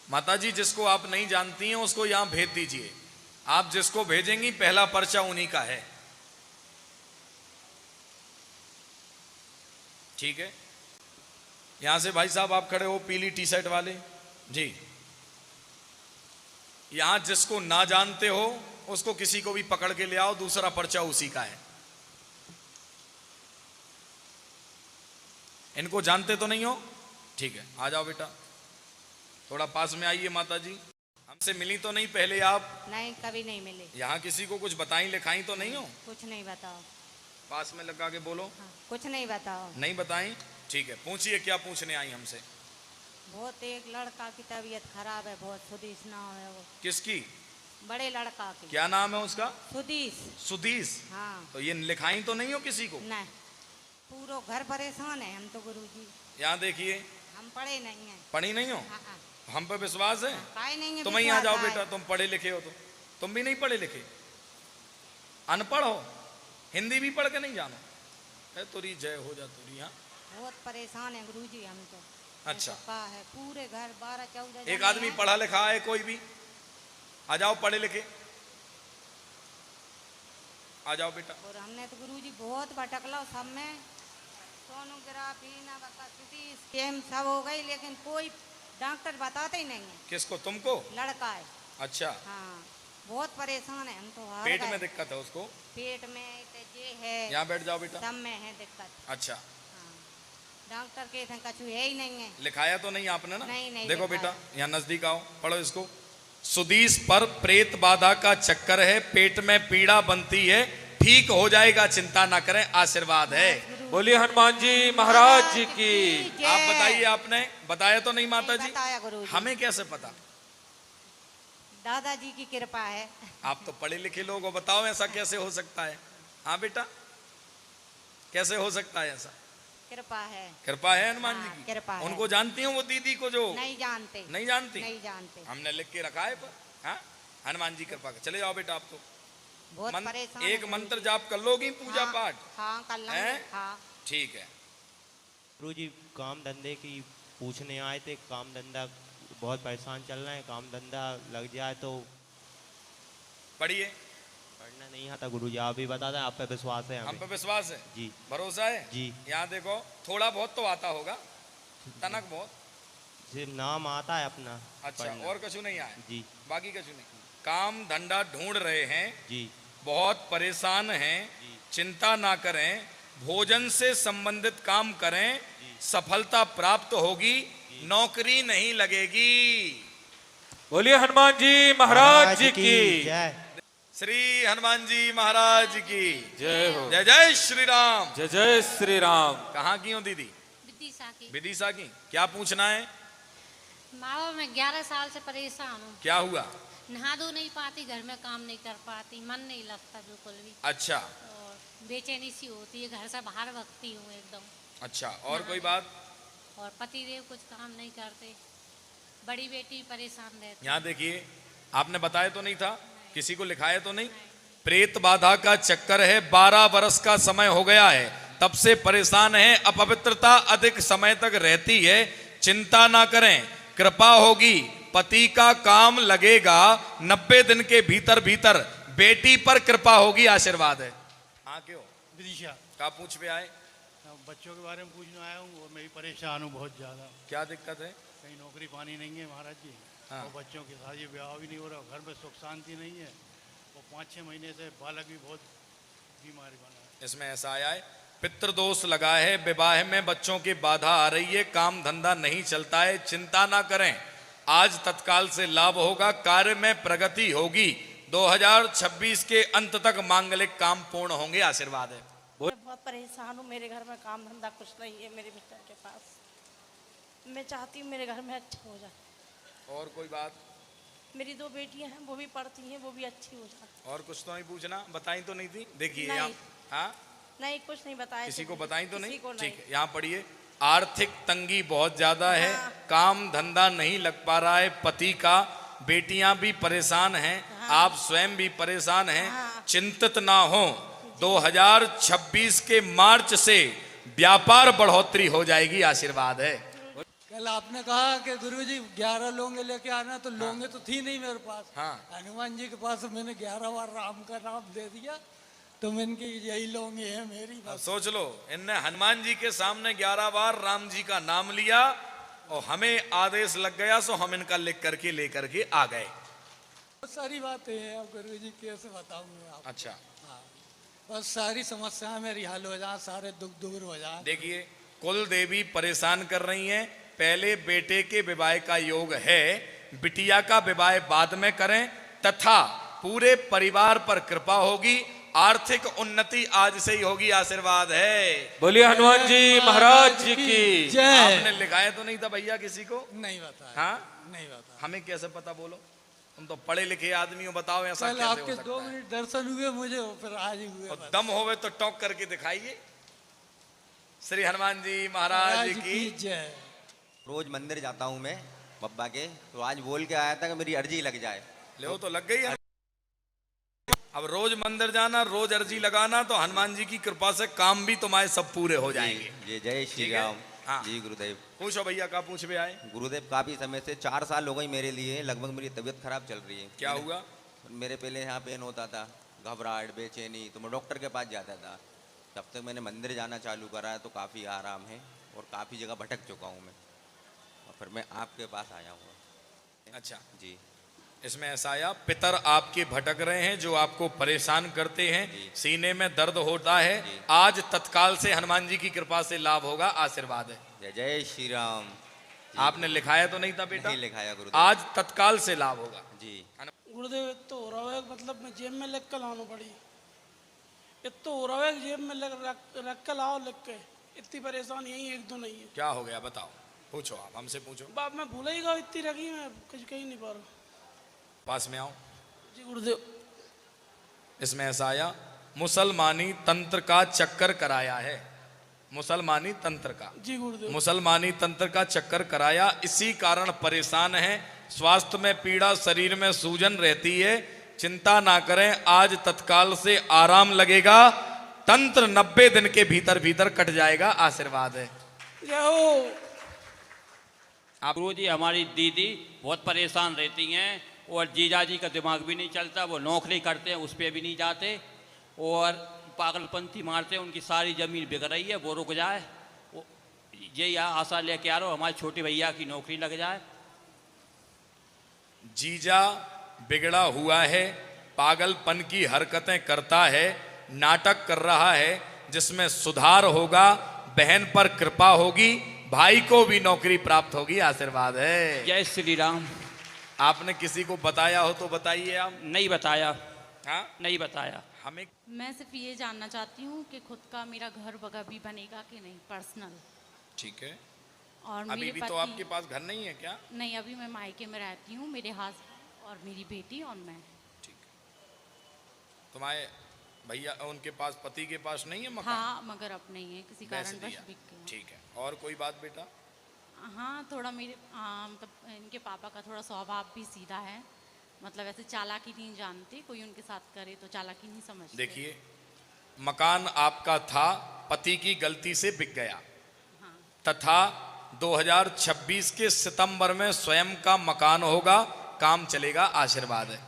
माताजी जिसको आप नहीं जानती हैं उसको यहां भेज दीजिए। आप जिसको भेजेंगी पहला पर्चा उन्हीं का है, ठीक है। यहां से भाई साहब आप खड़े हो, पीली टी शर्ट वाले जी। यहां जिसको ना जानते हो उसको किसी को भी पकड़ के ले आओ, दूसरा पर्चा उसी का है। इनको जानते तो नहीं हो, ठीक है, आ जाओ बेटा, थोड़ा पास में आइए। माता जी हमसे मिली तो नहीं पहले आप? नहीं, कभी नहीं मिले। यहाँ किसी को कुछ बताई लिखाई तो नहीं हो? कुछ नहीं बताओ। पास में लगा के बोलो। हाँ, कुछ नहीं बताओ। नहीं बताई, ठीक है। पूछिए क्या पूछने आई हमसे? बहुत एक लड़का की तबीयत खराब है, बहुत सुदीश नाम है वो। किसकी? बड़े लड़का की। क्या नाम है उसका? सुदीश। सुदीश? हाँ। तो ये लिखाई तो नहीं हो किसी को? नहीं, पूरा घर परेशान है हम तो गुरुजी। यहाँ देखिए, हम पढ़े नहीं है। पढ़ी नहीं हो? हाँ, हाँ। हम पे विश्वास है? काहे नहीं है? तुम यहाँ जाओ विश्वास बेटा, तुम पढ़े लिखे हो तो। तुम भी नहीं पढ़े लिखे, अनपढ़ हो, हिंदी भी पढ़ के नहीं जानो है। तुरी जय हो जा तुरी। यहाँ बहुत परेशान है गुरुजी हम तो। अच्छा है पूरे घर 12-14 एक आदमी पढ़ा लिखा है कोई भी? आ जाओ पढ़े लिखे, आ जाओ बेटा। और हमने तो गुरुजी बहुत भटकला सब में, सोनोग्राफी स्कैम सब हो गई, लेकिन कोई डॉक्टर बताते ही नहीं है। किसको? तुमको? लड़का है। अच्छा, हाँ, बहुत परेशान है हम तो। पेट में दिक्कत है उसको? पेट में ये है। यहाँ बैठ जाओ बेटा। सब में है दिक्कत। अच्छा, हाँ, डॉक्टर के कछु है ही नहीं है। लिखाया तो नहीं आपने ना? नहीं, नहीं देखो लिखाया। बेटा यहाँ नजदीक आओ, पढ़ो इसको। सुदीश पर प्रेत बाधा का चक्कर है, पेट में पीड़ा बनती है, ठीक हो जाएगा, चिंता ना करें, आशीर्वाद है। बोलिए हनुमान जी महाराज जी की। आप बताइए, आपने बताया तो नहीं माता जी? बताया गुरुजी। हमें कैसे पता? दादाजी की कृपा है। आप तो पढ़े लिखे लोग हो, बताओ ऐसा कैसे हो सकता है? हाँ बेटा, कैसे हो सकता है ऐसा? कृपा है। कृपा है हनुमान हाँ, जी की। कृपा है। उनको जानती हो वो दीदी को जो? नहीं जानते। नहीं जानती? नहीं जानते। हमने लिख के रखा है पर। हाँ, हनुमान जी कृपा कर। चले जाओ बेटा आप तो। बहुत परेशान एक है मंत्र जाप कर लोगी, पूजा हाँ, पाठ? हाँ कर लेंगे। हैं? हाँ। ठीक है। गुरु जी काम धंधे की पूछने आए थे। काम धंधा बहुत परेशान चल रहे हैं, काम धंधा लग जाए तो। पढ़िए। पढ़ना नहीं आता गुरु जी, आप भी बता दें, आप पे विश्वास है हम पे विश्वास है जी, भरोसा है जी। यहाँ देखो, थोड़ा बहुत तो आता होगा, तनक बहुत। सिर्फ नाम आता है अपना। अच्छा, पढ़ना। और कछु नहीं आया? जी बाकी कछु नहीं। काम धंधा ढूंढ रहे हैं जी बहुत परेशान हैं, जी। चिंता ना करें, भोजन से संबंधित काम करें, सफलता प्राप्त होगी, नौकरी नहीं लगेगी। बोलिए हनुमान जी महाराज जी की जय। श्री हनुमान जी महाराज की जय हो। जय जय श्री राम। जय जय श्री राम। कहाँ की हो दीदी? विदिशा की। विदिशा की। क्या पूछना है? माँ मैं 11 साल से परेशान हूँ। क्या हुआ? नहा धो नहीं पाती, घर में काम नहीं कर पाती, मन नहीं लगता बिल्कुल भी। अच्छा और बेचैनी सी होती है, घर से बाहर भगती हूँ एकदम। अच्छा, और कोई बात? और पतिदेव कुछ काम नहीं करते, बड़ी बेटी परेशान रहती। यहाँ देखिए, आपने बताया तो नहीं था, किसी को लिखाया तो नहीं? प्रेत बाधा का चक्कर है, 12 वर्ष का समय हो गया है, तब से परेशान है, अपवित्रता अधिक समय तक रहती है, चिंता ना करें, कृपा होगी, पति का काम लगेगा, 90 दिन के भीतर भीतर बेटी पर कृपा होगी, आशीर्वाद है। हाँ क्यों? विदिशा क्या पूछ पे आए? बच्चों के बारे में पूछने आया हूँ और मैं भी परेशान हूँ बहुत ज़्यादा। क्या दिक्कत है? कहीं नौकरी पानी नहीं है महाराज जी। हाँ। और बच्चों के शादी ब्याह भी नहीं हो रहा, घर में सुख शांति नहीं है, और 5-6 महीने से बालक भी बहुत बीमारी बना है। इसमें ऐसा आया है, पितृदोष लगा है, विवाह में बच्चों की बाधा आ रही है, काम धंधा नहीं चलता है, चिंता ना करें, आज तत्काल से लाभ होगा, कार्य में प्रगति होगी, 2026 के अंत तक मांगलिक काम पूर्ण होंगे, आशीर्वाद है। मैं बहुत परेशान हूँ, मेरे घर में काम धंधा कुछ नहीं है मेरे मिस्टर के पास। मैं चाहती हूँ मेरे घर में अच्छा हो जाए। और कोई बात? मेरी 2 बेटियां हैं, वो भी पढ़ती हैं, वो भी अच्छी हो जाए। और कुछ तो नहीं पूछना? बताई तो नहीं थी? देखिए नहीं। यहाँ, हाँ नहीं, कुछ नहीं बताया। किसी को बताई तो नहीं? किसी को ठीक है, यहाँ पढ़िए। आर्थिक तंगी बहुत ज्यादा है, काम धंधा नहीं लग पा रहा है, पति का, बेटियां भी परेशान हैं, आप स्वयं भी परेशान हैं, चिंतित ना हो, 2026 के मार्च से व्यापार बढ़ोतरी हो जाएगी, आशीर्वाद है। कल आपने कहा कि गुरुजी 11 लोंगे लेके आना, तो लोंगे तो थी नहीं मेरे पास। हाँ। हनुमान जी के पास मैंने 11 बार राम का नाम दे दिया, तो मैंने की यही लोंगे है मेरी अब बस। सोच लो, इनने हनुमान जी के सामने 11 बार राम जी का नाम लिया और हमें आदेश लग गया, सो हम इनका लिख करके लेकर के आ गए। बहुत सारी बातें हैं, अब गुरुजी कैसे बताऊंगा आप। अच्छा, हाँ, बस सारी समस्याएं मेरी हल हो जाए, सारे दुख दूर हो जाए। देखिए कुल देवी परेशान कर रही हैं। पहले बेटे के विवाह का योग है, बिटिया का विवाह बाद में करें, तथा पूरे परिवार पर कृपा होगी, आर्थिक उन्नति आज से ही होगी, आशीर्वाद है। बोलिए हनुमान जी महाराज जी की जय। आपने लिखाया तो नहीं था भैया किसी को? नहीं बताया। हाँ, नहीं बताया। हमें कैसे पता? बोलो, तुम तो पढ़े लिखे आदमी हो, बताओ ऐसा कल कैसे हो आपके सकता 2 है? मिनट दर्शन हुए मुझे, फिर आज ही हुए और बस। दम होवे तो टॉक करके दिखाइए। श्री हनुमान जी महाराज की जय। रोज मंदिर जाता हूँ मैं बब्बा के, तो आज बोल के आया था कि मेरी अर्जी लग जाए। ले तो लग गई है। अब रोज मंदिर जाना, रोज अर्जी लगाना, तो हनुमान जी की कृपा से काम भी तुम्हारे सब पूरे हो जाएंगे। जी जय श्री ठीक है? राम। हाँ। जी गुरुदेव। पूछो भैया, का पूछ भी आए? गुरुदेव काफी समय से 4 साल हो गए मेरे लिए, लगभग मेरी तबीयत खराब चल रही है। क्या हुआ? मेरे पहले यहाँ पेन होता था, घबराहट, बेचैनी, तो मैं डॉक्टर के पास जाता था। तब तक मैंने मंदिर जाना चालू करा है, तो काफ़ी आराम है और काफ़ी जगह भटक चुका हूँ मैं, और फिर मैं आपके पास आया हूँ। अच्छा, जी इसमें ऐसा आया, पितर आपके भटक रहे हैं, जो आपको परेशान करते हैं, सीने में दर्द होता है, आज तत्काल से हनुमान जी की कृपा से लाभ होगा, आशीर्वाद है। जय जय श्री राम। आपने लिखाया तो नहीं था बेटा? नहीं लिखाया गुरुदेव। आज तत्काल से लाभ होगा। जी गुरुदेव एक तो हो रहा है, मतलब मैं जेब में लिख कर लाना पड़ी, एक तो हो रहा है जेब में रख कर लाओ लिख के, इतनी परेशानी यही एक दो नहीं है। क्या हो गया बताओ, पूछो, आप हमसे पूछो। बाप मैं भूल ही गया, इतनी रखी मैं कुछ कहीं नहीं पा रहा। पास में आओ। जी गुरुदेव। इसमें ऐसा आया, मुसलमानी तंत्र का चक्कर कराया है, मुसलमानी तंत्र का। जी गुरुदेव। मुसलमानी तंत्र का चक्कर कराया, इसी कारण परेशान है, स्वास्थ्य में पीड़ा, शरीर में सूजन रहती है, चिंता ना करें, आज तत्काल से आराम लगेगा, तंत्र 90 दिन के भीतर भीतर कट जाएगा, आशीर्वाद है। जय हो। आप गुरुजी, हमारी दीदी बहुत परेशान रहती हैं, और जीजा जी का दिमाग भी नहीं चलता, वो नौकरी करते हैं उस पर भी नहीं जाते, और पागलपंथी मारते हैं, उनकी सारी ज़मीन बिक रही है, वो रुक जाए, ये यहाँ आशा लेके आ रहा हूँ हमारे छोटे भैया की नौकरी लग जाए। जीजा बिगड़ा हुआ है, पागलपन की हरकतें करता है, नाटक कर रहा है, जिसमें सुधार होगा, बहन पर कृपा होगी, भाई को भी नौकरी प्राप्त होगी, आशीर्वाद है। जय श्री राम। आपने किसी को बताया हो तो बताइए आप। नहीं बताया। हाँ, नहीं बताया। हमें मैं सिर्फ ये जानना चाहती हूँ कि खुद का मेरा घर वगैरह भी बनेगा कि नहीं, पर्सनल। ठीक है। और अभी मेरे भी तो आपके पास घर नहीं है क्या? नहीं, अभी मैं मायके में रहती हूँ, मेरे हस्बैंड और मेरी बेटी और मैं। ठीक है। तुम्हारे भैया उनके पास, पति के पास नहीं है मकान? हाँ, मगर अब नहीं है, किसी वैसे कारण बस दिया। बिक गया। ठीक है। और कोई बात बेटा? हाँ, थोड़ा मेरे मतलब इनके पापा का थोड़ा स्वभाव भी सीधा है, मतलब ऐसे चालाकी नहीं जानते, कोई उनके साथ करे तो चालाकी नहीं समझते। देखिए, मकान आपका था, पति की गलती से बिक गया, तथा 2026 के सितंबर में स्वयं का मकान होगा, काम चलेगा, आशीर्वाद है।